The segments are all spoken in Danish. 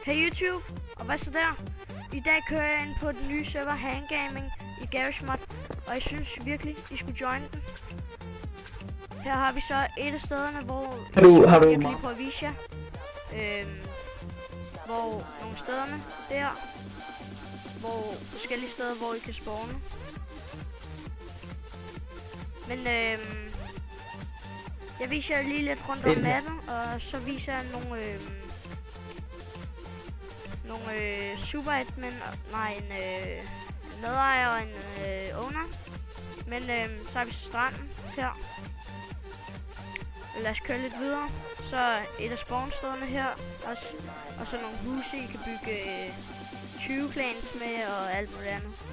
Hey YouTube, og hvad så der? I dag kører jeg ind på den nye server Hangaming i GarageMod, og jeg synes virkelig, I skulle join den. Her har vi så et af stederne, hvor har du jeg kan lige prøve at vise jer. Hvor nogle stederne der, hvor forskellige steder, hvor I kan spawne. Men jeg viser jer lige lidt rundt om mappen, og så viser jeg nogle superadmin, nej, en medejer og en owner. Men så har vi stranden her. Lad os køre lidt videre. Så et af spawnstederne her også, og så nogle huse I kan bygge 20 clans med og alt muligt andet.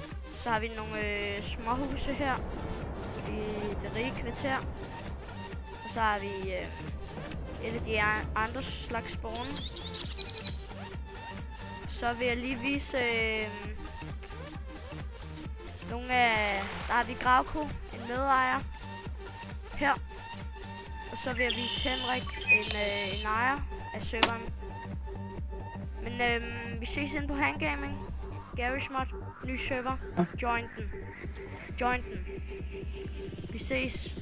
Så har vi nogle småhuse her i det rige kvarter. Og så har vi et af de andre slags spawn. Så vil jeg lige vise nogle af, der har vi Gravko, en medejer her. Og så vil jeg vise Henrik, en ejer af serveren. Men vi ses inde på Hangaming, GarageMod, ny server, join den. Vi ses.